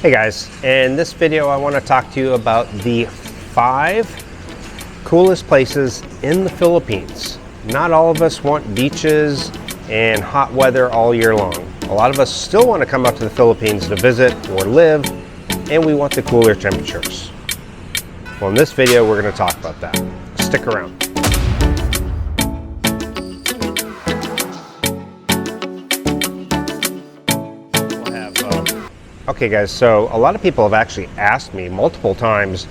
Hey guys, in this video I want to talk to you about the 5 coolest places in the Philippines. Not all of us want beaches and hot weather all year long. A lot of us still want to come up to the Philippines to visit or live, and we want the cooler temperatures. Well, in this video we're going to talk about that. Stick around. Okay guys, so a lot of people have actually asked me multiple times,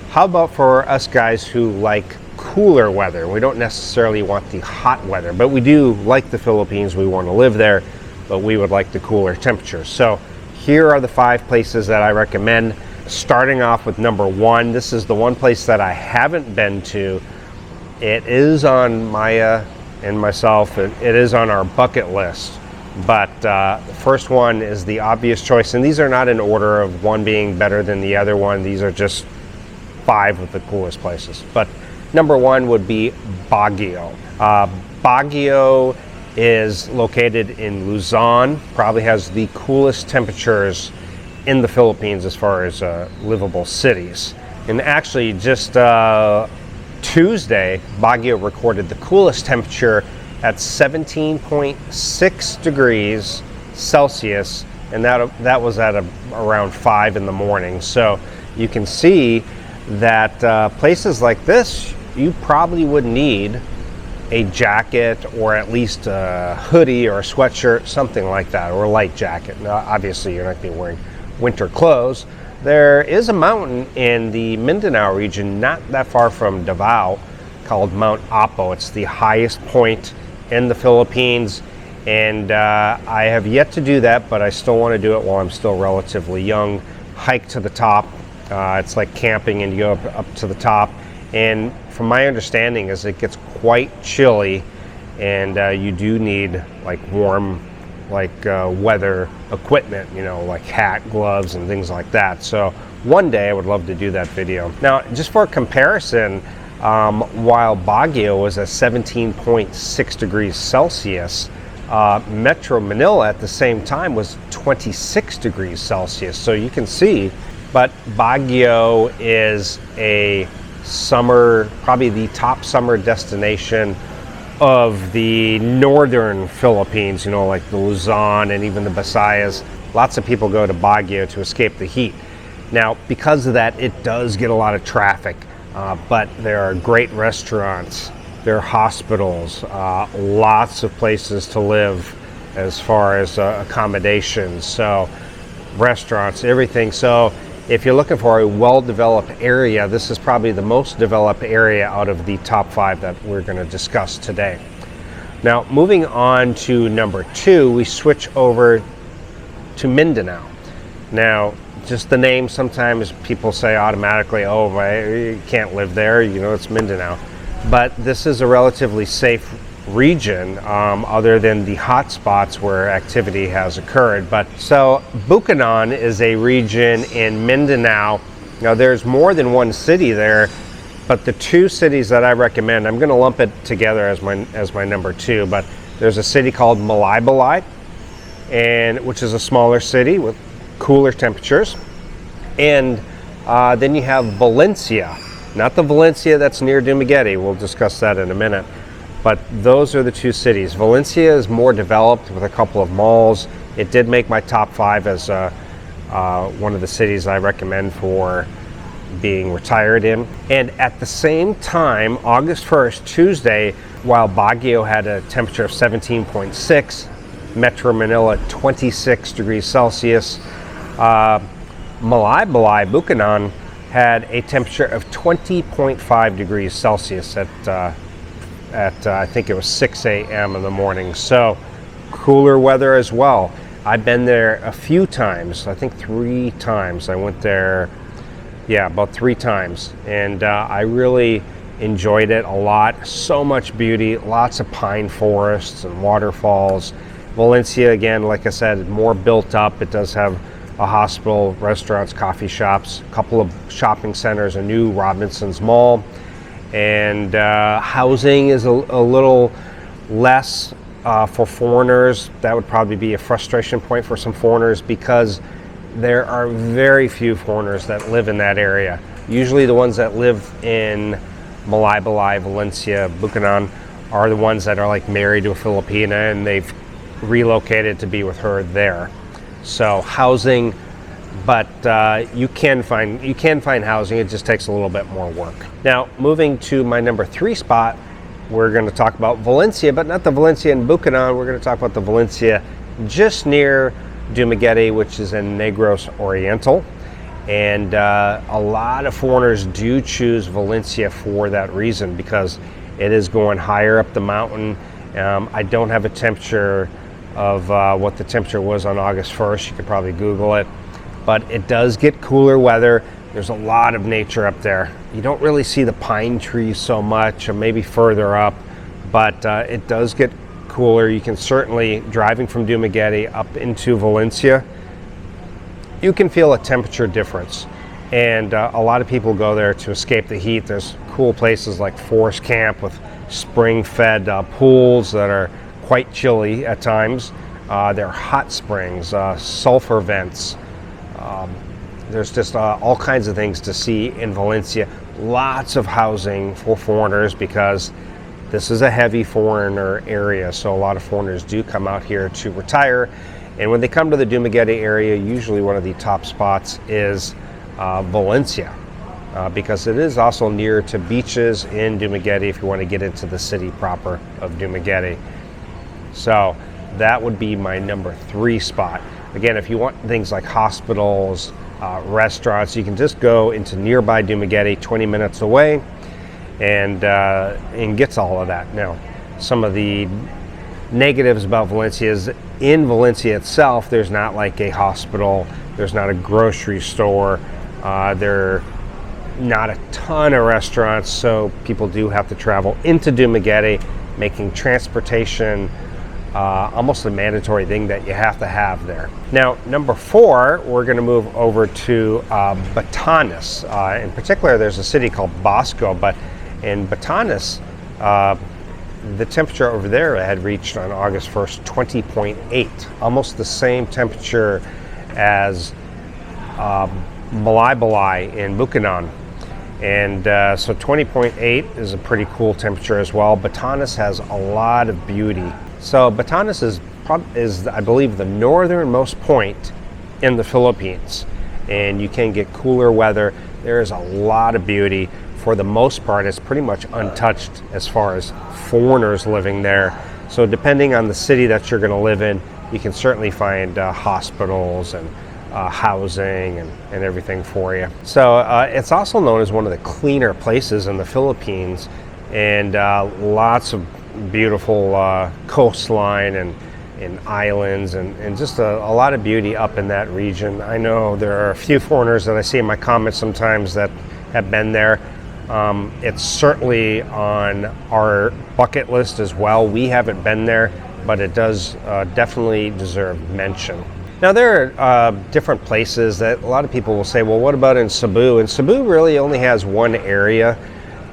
how about for us guys who like cooler weather? We don't necessarily want the hot weather, but we do like the Philippines, we want to live there, but we would like the cooler temperatures. So here are the 5 places that I recommend. Starting off with number 1, this is the one place that I haven't been to. It is on Maya and myself, it is on our bucket list. But the first one is the obvious choice, and these are not in order of one being better than the other one. These are just 5 of the coolest places. But number 1 would be Baguio. Baguio is located in Luzon, probably has the coolest temperatures in the Philippines as far as livable cities. And actually just Tuesday, Baguio recorded the coolest temperature at 17.6 degrees Celsius, and that was at around 5 in the morning. So you can see that places like this, you probably would need a jacket or at least a hoodie or a sweatshirt, something like that, or a light jacket. Now, obviously, you're not going to be wearing winter clothes. There is a mountain in the Mindanao region, not that far from Davao, called Mount Apo. It's the highest point in the Philippines, and I have yet to do that, but I still want to do it while I'm still relatively young. Hike to the top. It's like camping, and you go up to the top, and from my understanding is it gets quite chilly, and you do need like warm weather equipment, you know, like hat, gloves, and things like that. So one day I would love to do that video. Now, just for comparison, while Baguio was at 17.6 degrees Celsius, Metro Manila at the same time was 26 degrees Celsius. So you can see, but Baguio is a summer, probably the top summer destination of the northern Philippines, you know, like the Luzon and even the Visayas. Lots of people go to Baguio to escape the heat. Now, because of that, it does get a lot of traffic. But there are great restaurants, there are hospitals, lots of places to live as far as accommodations, so restaurants, everything. So if you're looking for a well-developed area, this is probably the most developed area out of the top 5 that we're going to discuss today. Now, moving on to number 2, we switch over to Mindanao. Now, just the name, sometimes people say automatically, oh, you can't live there, you know, it's Mindanao. But this is a relatively safe region, other than the hot spots where activity has occurred. But so Bukidnon is a region in Mindanao. Now, there's more than one city there, but the 2 cities that I recommend, I'm going to lump it together as my number 2. But there's a city called Malaybalay, and which is a smaller city with cooler temperatures, and then you have Valencia, not the Valencia that's near Dumaguete. We'll discuss that in a minute, but those are the 2 cities. Valencia is more developed with a couple of malls. It did make my top 5 as one of the cities I recommend for being retired in. And at the same time, August 1st, Tuesday, while Baguio had a temperature of 17.6, Metro Manila 26 degrees Celsius, Malaybalay, Bukidnon, had a temperature of 20.5 degrees Celsius at I think it was 6 a.m. in the morning. So cooler weather as well. I've been there a few times, I think 3 times. I went there, about 3 times, and I really enjoyed it a lot. So much beauty, lots of pine forests and waterfalls. Valencia, again, like I said, more built up. It does have a hospital, restaurants, coffee shops, a couple of shopping centers, a new Robinson's Mall, and housing is a little less for foreigners. That would probably be a frustration point for some foreigners because there are very few foreigners that live in that area. Usually the ones that live in Malaybalay, Valencia, Bukidnon are the ones that are like married to a Filipina and they've relocated to be with her there. So housing, but you can find housing. It just takes a little bit more work. Now, moving to my number 3 spot, we're going to talk about Valencia, but not the Valencia in Bukidnon. We're going to talk about the Valencia just near Dumaguete, which is in Negros Oriental. And a lot of foreigners do choose Valencia for that reason, because it is going higher up the mountain. I don't have a temperature of what the temperature was on August 1st. You could probably Google it. But it does get cooler weather. There's a lot of nature up there. You don't really see the pine trees so much, or maybe further up, but it does get cooler. You can certainly, driving from Dumaguete up into Valencia, you can feel a temperature difference. And a lot of people go there to escape the heat. There's cool places like Forest Camp with spring-fed pools that are quite chilly at times. There are hot springs, sulfur vents. There's just all kinds of things to see in Valencia. Lots of housing for foreigners because this is a heavy foreigner area. So a lot of foreigners do come out here to retire. And when they come to the Dumaguete area, usually one of the top spots is Valencia, because it is also near to beaches in Dumaguete if you want to get into the city proper of Dumaguete. So that would be my number 3 spot. Again, if you want things like hospitals, restaurants, you can just go into nearby Dumaguete, 20 minutes away, and gets all of that. Now, some of the negatives about Valencia is in Valencia itself, there's not like a hospital, there's not a grocery store, there are not a ton of restaurants, so people do have to travel into Dumaguete, making transportation almost a mandatory thing that you have to have there. Now, number 4, we're going to move over to Batanes. In particular, there's a city called Bosco, but in Batanes, the temperature over there had reached on August 1st 20.8, almost the same temperature as Malaybalay in Bukidnon. And so 20.8 is a pretty cool temperature as well. Batanes has a lot of beauty. So Batanes is, I believe, the northernmost point in the Philippines, and you can get cooler weather. There is a lot of beauty. For the most part, it's pretty much untouched as far as foreigners living there. So depending on the city that you're going to live in, you can certainly find hospitals and housing and everything for you. So it's also known as one of the cleaner places in the Philippines, and lots of beautiful coastline and islands and just a lot of beauty up in that region. I know there are a few foreigners that I see in my comments sometimes that have been there. It's certainly on our bucket list as well. We haven't been there, but it does definitely deserve mention. Now, there are different places that a lot of people will say, well, what about in Cebu? And Cebu really only has one area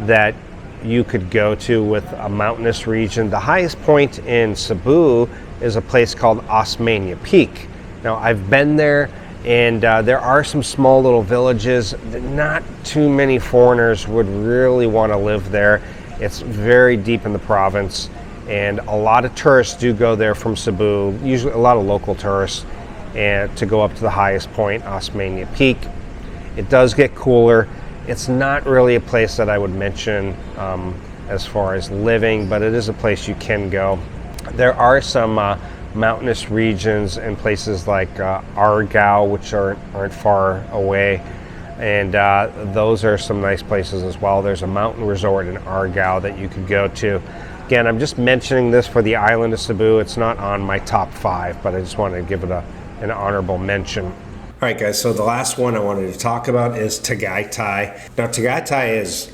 that you could go to with a mountainous region. The highest point in Cebu is a place called Osmeña Peak. Now, I've been there, and there are some small little villages. Not too many foreigners would really want to live there. It's very deep in the province, and a lot of tourists do go there from Cebu, usually a lot of local tourists, and to go up to the highest point, Osmeña Peak. It does get cooler. It's not really a place that I would mention as far as living, but it is a place you can go. There are some mountainous regions and places like Argao, which aren't far away, and those are some nice places as well. There's a mountain resort in Argao that you could go to. Again, I'm just mentioning this for the island of Cebu. It's not on my top 5, but I just wanted to give it an honorable mention. All right, guys, so the last one I wanted to talk about is Tagaytay. Now, Tagaytay is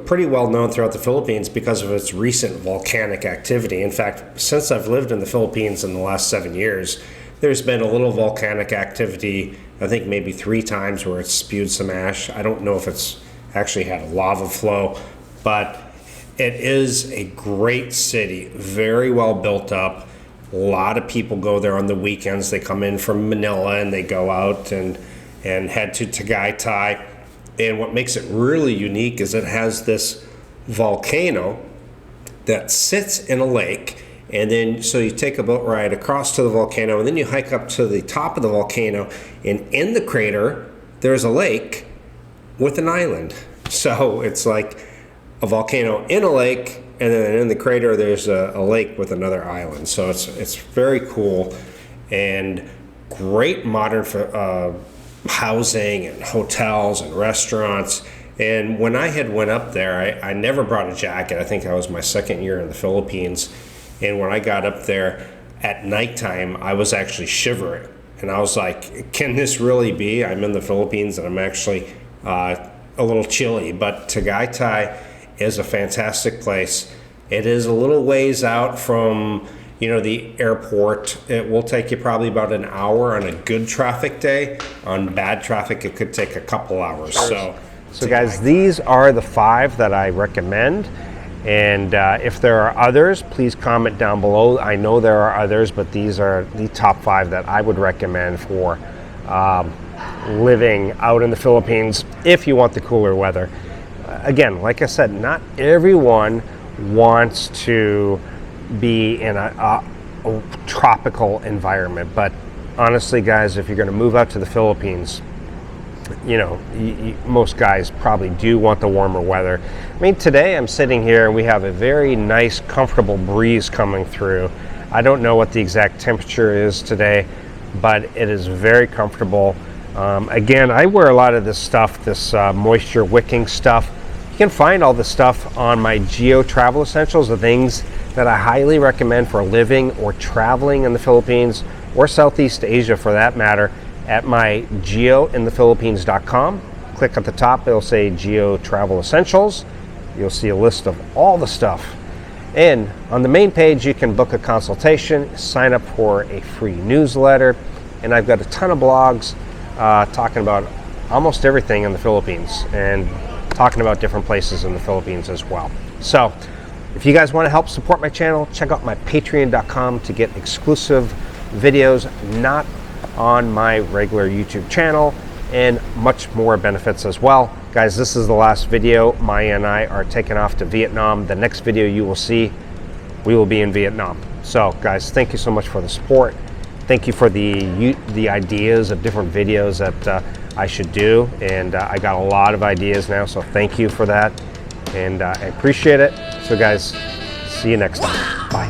pretty well known throughout the Philippines because of its recent volcanic activity. In fact, since I've lived in the Philippines in the last 7 years, there's been a little volcanic activity, I think maybe 3 times, where it's spewed some ash. I don't know if it's actually had a lava flow, but it is a great city, very well built up. A lot of people go there on the weekends. They come in from Manila and they go out and head to Tagaytay. And what makes it really unique is it has this volcano that sits in a lake. And then, so you take a boat ride across to the volcano, and then you hike up to the top of the volcano, and in the crater, there's a lake with an island. So it's like a volcano in a lake, and then in the crater, there's a lake with another island. So it's very cool, and great modern housing and hotels and restaurants. And when I had went up there, I never brought a jacket. I think I was my second year in the Philippines. And when I got up there at nighttime, I was actually shivering. And I was like, can this really be? I'm in the Philippines and I'm actually a little chilly. But Tagaytay is a fantastic place. It is a little ways out from, the airport. It will take you probably about an hour on a good traffic day. On bad traffic, it could take a couple hours. So guys, these are the 5 that I recommend. And if there are others, please comment down below. I know there are others, but these are the top 5 that I would recommend for living out in the Philippines if you want the cooler weather. Again, like I said, not everyone wants to be in a tropical environment, but honestly, guys, if you're going to move out to the Philippines, most guys probably do want the warmer weather. I mean, today I'm sitting here and we have a very nice, comfortable breeze coming through. I don't know what the exact temperature is today, but it is very comfortable. Again, I wear a lot of this stuff, this moisture wicking stuff. You can find all this stuff on my Geo Travel Essentials, the things that I highly recommend for living or traveling in the Philippines or Southeast Asia for that matter, at my geointhephilippines.com. Click at the top, it'll say Geo Travel Essentials. You'll see a list of all the stuff. And on the main page, you can book a consultation, sign up for a free newsletter, and I've got a ton of blogs talking about almost everything in the Philippines and talking about different places in the Philippines as well. So if you guys want to help support my channel, check out my patreon.com to get exclusive videos not on my regular YouTube channel, and much more benefits as well. Guys, this is the last video. Maya and I are taking off to Vietnam. The next video you will see, we will be in Vietnam. So guys, thank you so much for the support. Thank you for the ideas of different videos that I should do, and I got a lot of ideas now, so thank you for that, and I appreciate it. So guys, see you next time. Bye.